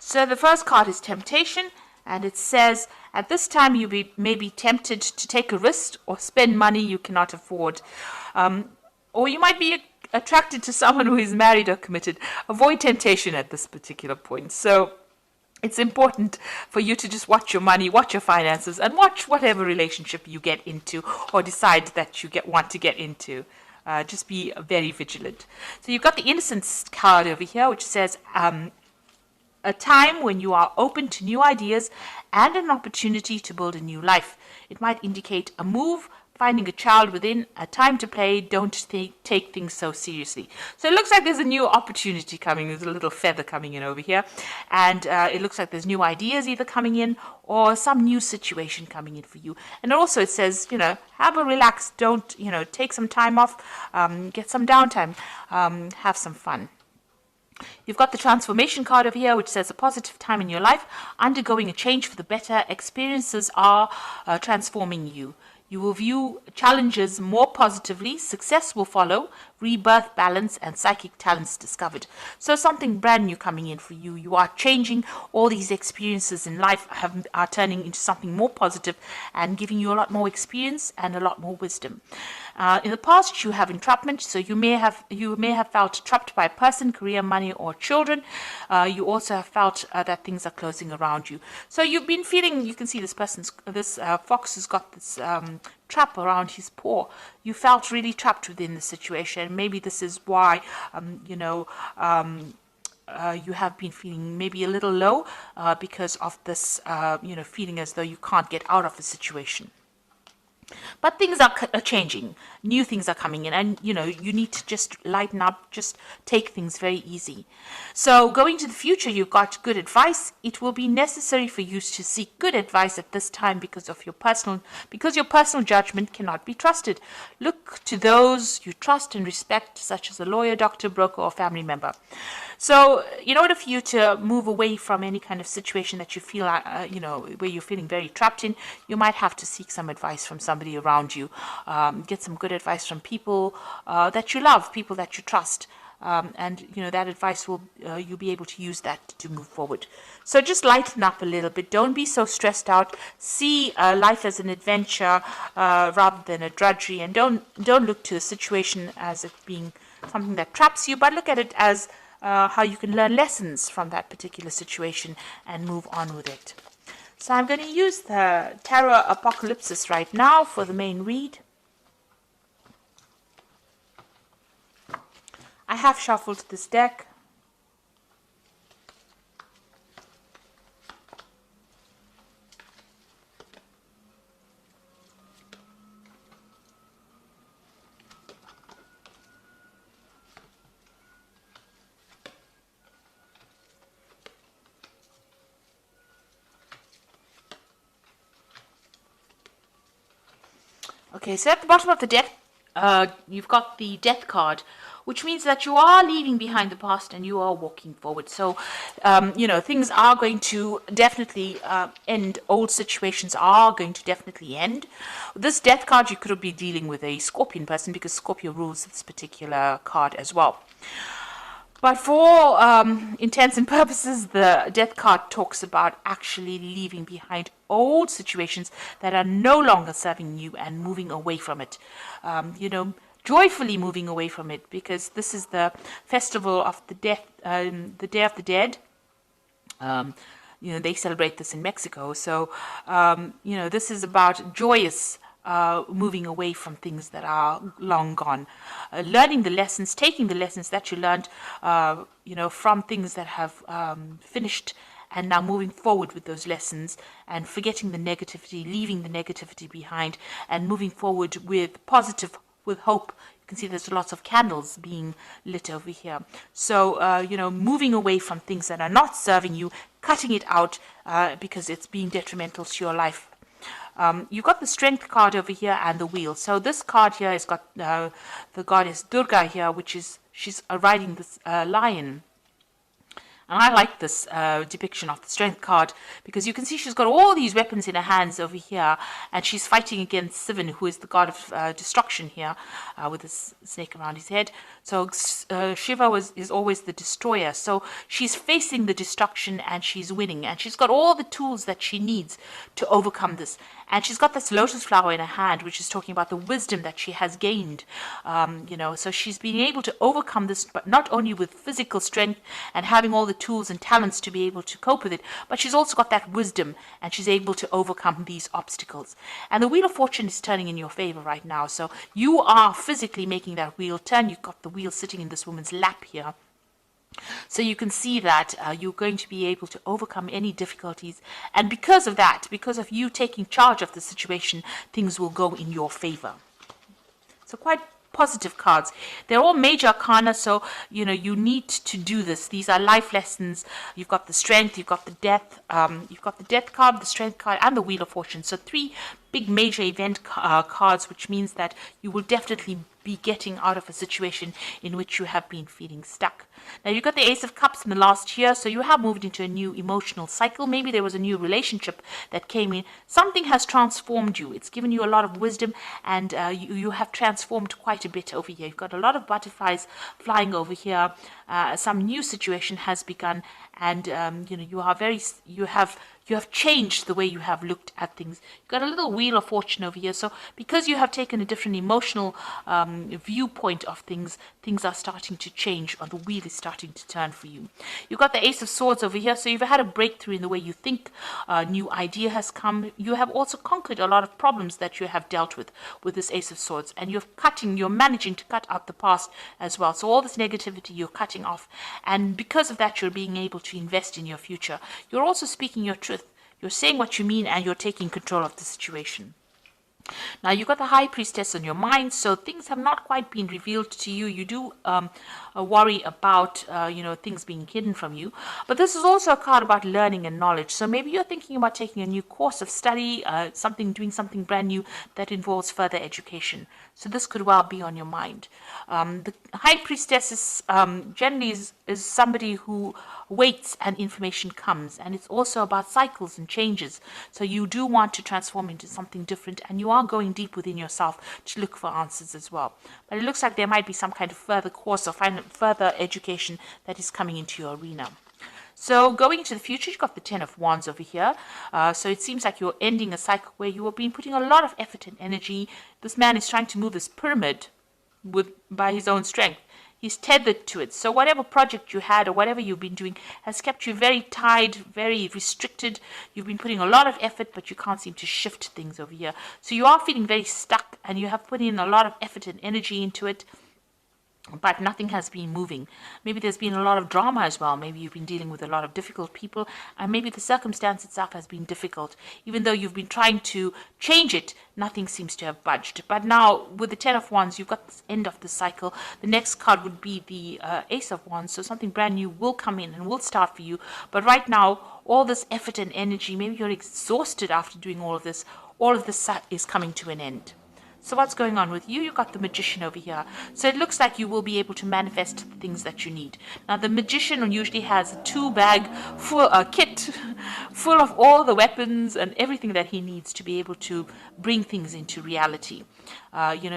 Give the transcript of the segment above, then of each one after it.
So the first card is temptation, and it says, at this time you may be tempted to take a risk or spend money you cannot afford. Or you might be attracted to someone who is married or committed. Avoid temptation at this particular point. So it's important for you to just watch your money, watch your finances, and watch whatever relationship you get into or decide that you want to get into. Just be very vigilant. So you've got the innocence card over here, which says a time when you are open to new ideas and an opportunity to build a new life. It might indicate a move, finding a child within, a time to play. Don't take things so seriously. So it looks like there's a new opportunity coming. There's a little feather coming in over here. And it looks like there's new ideas either coming in or some new situation coming in for you. And also it says, have a relax. Don't, take some time off, get some downtime, have some fun. You've got the transformation card over here, which says a positive time in your life, undergoing a change for the better. Experiences are transforming you. You will view challenges more positively. Success will follow. Rebirth, balance, and psychic talents discovered. So something brand new coming in for you. You are changing. All these experiences in life are turning into something more positive and giving you a lot more experience and a lot more wisdom. In the past, you have entrapment, so you may have felt trapped by a person, career, money, or children. You also have felt that things are closing around you. So you've been feeling. You can see this fox has got this trap around his paw. You felt really trapped within the situation. Maybe this is why you have been feeling maybe a little low because of this feeling as though you can't get out of a situation. But things are changing. New things are coming in, and you need to just lighten up, just take things very easy. So going to the future, you've got good advice. It will be necessary for you to seek good advice at this time because your personal judgment cannot be trusted. Look to those you trust and respect, such as a lawyer, doctor, broker, or family member. So in order for you to move away from any kind of situation that you feel where you're feeling very trapped in, you might have to seek some advice from somebody around you. Get some good advice from people that you love, people that you trust. And that advice you'll be able to use that to move forward. So just lighten up a little bit. Don't be so stressed out. See life as an adventure rather than a drudgery, and don't look to the situation as it being something that traps you, but look at it as how you can learn lessons from that particular situation and move on with it. So I'm going to use the Tarot Apocalypsis right now for the main read. I have shuffled this deck. Okay, so at the bottom of the deck, you've got the Death card, which means that you are leaving behind the past and you are walking forward. So, things are going to definitely end. Old situations are going to definitely end. This Death card, you could be dealing with a Scorpion person because Scorpio rules this particular card as well. But for intents and purposes, the Death card talks about actually leaving behind old situations that are no longer serving you and moving away from it. Joyfully moving away from it, because this is the festival of the death, the Day of the Dead. They celebrate this in Mexico. So, this is about joyous moving away from things that are long gone, learning the lessons, taking the lessons that you learned, from things that have finished, and now moving forward with those lessons and forgetting the negativity, leaving the negativity behind, and moving forward with hope. You can see there's lots of candles being lit over here. So, moving away from things that are not serving you, cutting it out because it's being detrimental to your life. You've got the Strength card over here and the Wheel. So this card here has got the goddess Durga here, she's riding this lion. And I like this depiction of the Strength card, because you can see she's got all these weapons in her hands over here, and she's fighting against Sivan, who is the god of destruction here, with this snake around his head. So Shiva is always the destroyer. So she's facing the destruction and she's winning, and she's got all the tools that she needs to overcome this. And she's got this lotus flower in her hand, which is talking about the wisdom that she has gained. So she's being able to overcome this, but not only with physical strength and having all the tools and talents to be able to cope with it, but she's also got that wisdom, and she's able to overcome these obstacles. And the Wheel of Fortune is turning in your favor right now. So you are physically making that wheel turn. You've got the wheel sitting in this woman's lap here. So you can see that you're going to be able to overcome any difficulties. And because of that, because of you taking charge of the situation, things will go in your favor. So quite positive cards. They're all major arcana, so you need to do this. These are life lessons. You've got the strength, you've got the death, you've got the death card, the strength card, and the Wheel of Fortune. So 3 big major event cards, which means that you will definitely be getting out of a situation in which you have been feeling stuck. Now you've got the Ace of Cups in the last year, so you have moved into a new emotional cycle. Maybe there was a new relationship that came in. Something has transformed you. It's given you a lot of wisdom, and you have transformed quite a bit over here. You've got a lot of butterflies flying over here. Some new situation has begun, and you have changed the way you have looked at things. You've got a little Wheel of Fortune over here. So because you have taken a different emotional viewpoint of things, things are starting to change, or the wheel is starting to turn for you. You've got the Ace of Swords over here. So you've had a breakthrough in the way you think. A new idea has come. You have also conquered a lot of problems that you have dealt with this Ace of Swords. And you're managing to cut out the past as well. So all this negativity you're cutting off. And because of that, you're being able to invest in your future. You're also speaking your truth. You're saying what you mean, and you're taking control of the situation. Now, you've got the High Priestess on your mind, so things have not quite been revealed to you. You do worry about, things being hidden from you. But this is also a card about learning and knowledge. So maybe you're thinking about taking a new course of study, doing something brand new that involves further education. So this could well be on your mind. The High Priestess is generally is somebody who waits and information comes. And it's also about cycles and changes. So you do want to transform into something different, and you are going deep within yourself to look for answers as well. But it looks like there might be some kind of further course or further education that is coming into your arena. So going into the future, you've got the Ten of Wands over here. So it seems like you're ending a cycle where you have been putting a lot of effort and energy. This man is trying to move this pyramid by his own strength. He's tethered to it. So whatever project you had or whatever you've been doing has kept you very tied, very restricted. You've been putting a lot of effort, but you can't seem to shift things over here. So you are feeling very stuck, and you have put in a lot of effort and energy into it, but nothing has been moving. Maybe there's been a lot of drama as well. Maybe you've been dealing with a lot of difficult people, and maybe the circumstance itself has been difficult. Even though you've been trying to change it, nothing seems to have budged. But now, with the Ten of Wands, you've got this end of the cycle. The next card would be the Ace of Wands, so something brand new will come in and will start for you. But right now, all this effort and energy, maybe you're exhausted after doing all of this is coming to an end. So what's going on with you? You've got the Magician over here. So it looks like you will be able to manifest the things that you need. Now, the Magician usually has a 2-bag kit full of all the weapons and everything that he needs to be able to bring things into reality.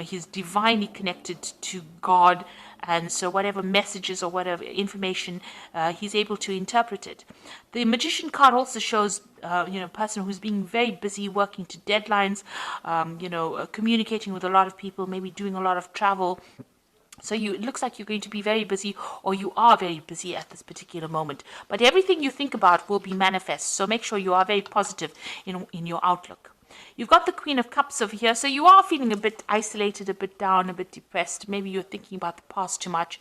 He's divinely connected to God, and so whatever messages or whatever information, he's able to interpret it. The Magician card also shows, a person who's being very busy, working to deadlines, communicating with a lot of people, maybe doing a lot of travel. So it looks like you're going to be very busy, or you are very busy at this particular moment. But everything you think about will be manifest. So make sure you are very positive in your outlook. You've got the Queen of Cups over here, so you are feeling a bit isolated, a bit down, a bit depressed. Maybe you're thinking about the past too much.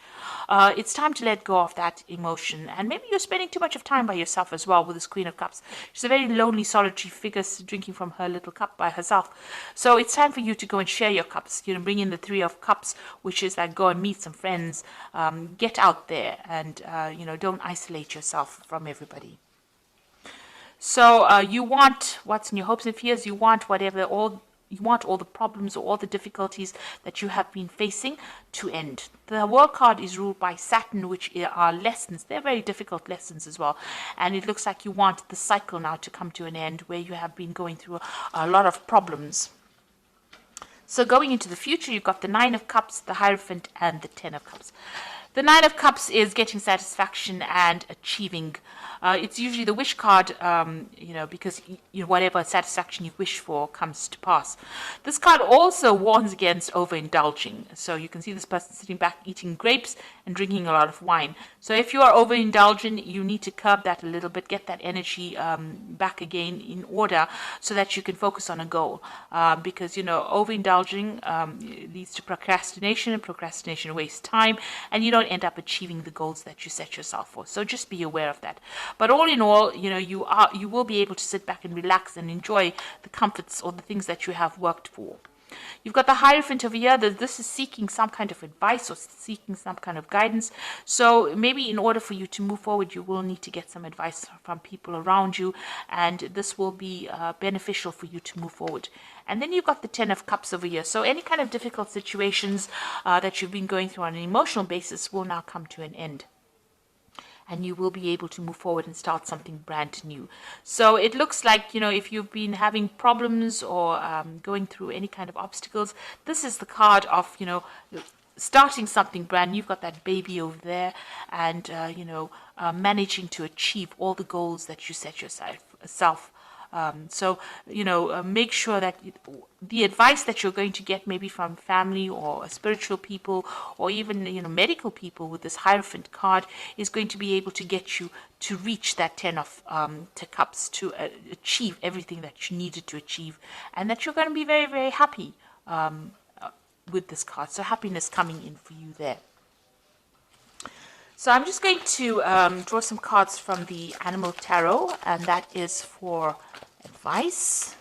It's time to let go of that emotion, and maybe you're spending too much of time by yourself as well with this Queen of Cups. She's a very lonely, solitary figure, drinking from her little cup by herself. So it's time for you to go and share your cups. Bring in the Three of Cups, which is like go and meet some friends, get out there, and don't isolate yourself from everybody. So you want what's in your hopes and fears. You want whatever, all you want all the problems or all the difficulties that you have been facing to end. The World card is ruled by Saturn, which are lessons. They're very difficult lessons as well. And it looks like you want the cycle now to come to an end where you have been going through a lot of problems. So going into the future, you've got the Nine of Cups, the Hierophant, and the Ten of Cups. The Nine of Cups is getting satisfaction and achieving. It's usually the wish card, because whatever satisfaction you wish for comes to pass. This card also warns against overindulging. So you can see this person sitting back eating grapes and drinking a lot of wine. So if you are overindulgent, you need to curb that a little bit, get that energy back again in order so that you can focus on a goal. Because, overindulging leads to procrastination, and procrastination wastes time, and you don't end up achieving the goals that you set yourself for. So just be aware of that. But all in all, you will be able to sit back and relax and enjoy the comforts or the things that you have worked for. You've got the Hierophant over here. This is seeking some kind of advice or seeking some kind of guidance. So maybe in order for you to move forward, you will need to get some advice from people around you, and this will be beneficial for you to move forward. And then you've got the Ten of Cups over here. So any kind of difficult situations that you've been going through on an emotional basis will now come to an end. And you will be able to move forward and start something brand new. So it looks like, if you've been having problems or going through any kind of obstacles, this is the card of, starting something brand new. You've got that baby over there and, managing to achieve all the goals that you set yourself. Make sure that the advice that you're going to get maybe from family or spiritual people or even, medical people with this Hierophant card is going to be able to get you to reach that Ten of Cups, to achieve everything that you needed to achieve, and that you're going to be very, very happy with this card. So happiness coming in for you there. So I'm just going to draw some cards from the Animal Tarot, and that is for advice.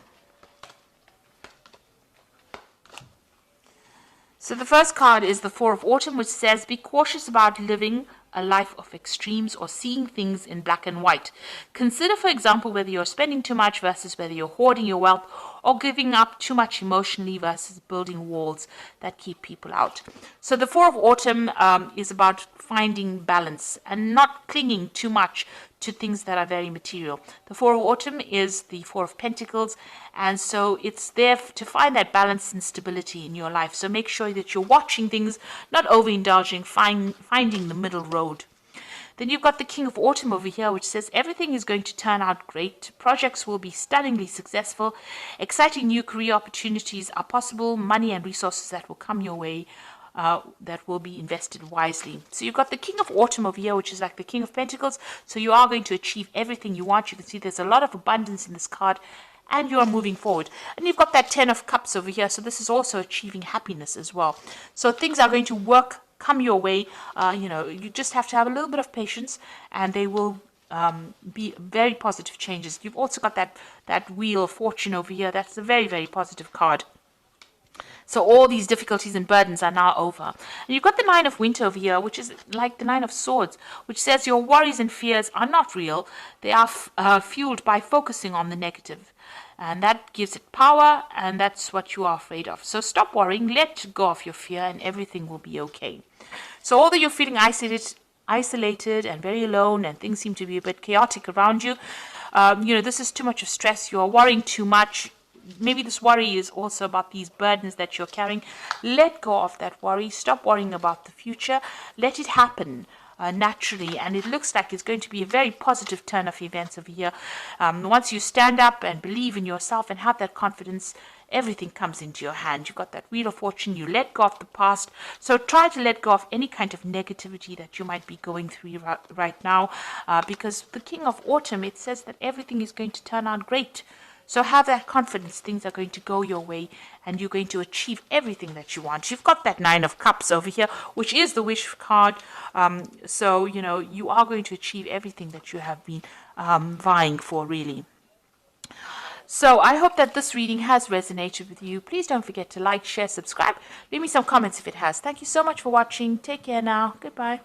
So the first card is the Four of Autumn, which says, be cautious about living a life of extremes or seeing things in black and white. Consider, for example, whether you're spending too much versus whether you're hoarding your wealth, or giving up too much emotionally versus building walls that keep people out. So the Four of Autumn is about finding balance and not clinging too much to things that are very material. The Four of Autumn is the Four of Pentacles, and so it's there to find that balance and stability in your life. So make sure that you're watching things, not overindulging, finding the middle road. Then you've got the King of Autumn over here, which says everything is going to turn out great. Projects will be stunningly successful. Exciting new career opportunities are possible. Money and resources that will come your way that will be invested wisely. So you've got the King of Autumn over here, which is like the King of Pentacles. So you are going to achieve everything you want. You can see there's a lot of abundance in this card, and you are moving forward. And you've got that Ten of Cups over here. So this is also achieving happiness as well. So things are going to come your way. You just have to have a little bit of patience, and they will be very positive changes. You've also got that Wheel of Fortune over here. That's a very, very positive card. So all these difficulties and burdens are now over. And you've got the Nine of Winter over here, which is like the Nine of Swords, which says your worries and fears are not real. They are fueled by focusing on the negative. And that gives it power, and that's what you are afraid of. So stop worrying, let go of your fear, and everything will be okay. So although you're feeling isolated and very alone, and things seem to be a bit chaotic around you, this is too much of stress. You're worrying too much. Maybe this worry is also about these burdens that you're carrying. Let go of that worry. Stop worrying about the future. Let it happen naturally, and it looks like it's going to be a very positive turn of events over here. Once you stand up and believe in yourself and have that confidence, everything comes into your hand. You've got that Wheel of Fortune. You let go of the past. So try to let go of any kind of negativity that you might be going through right now, because the King of Autumn, it says that everything is going to turn out great. So have that confidence. Things are going to go your way, and you're going to achieve everything that you want. You've got that Nine of Cups over here, which is the wish card. So, you are going to achieve everything that you have been vying for, really. So I hope that this reading has resonated with you. Please don't forget to like, share, subscribe. Leave me some comments if it has. Thank you so much for watching. Take care now. Goodbye.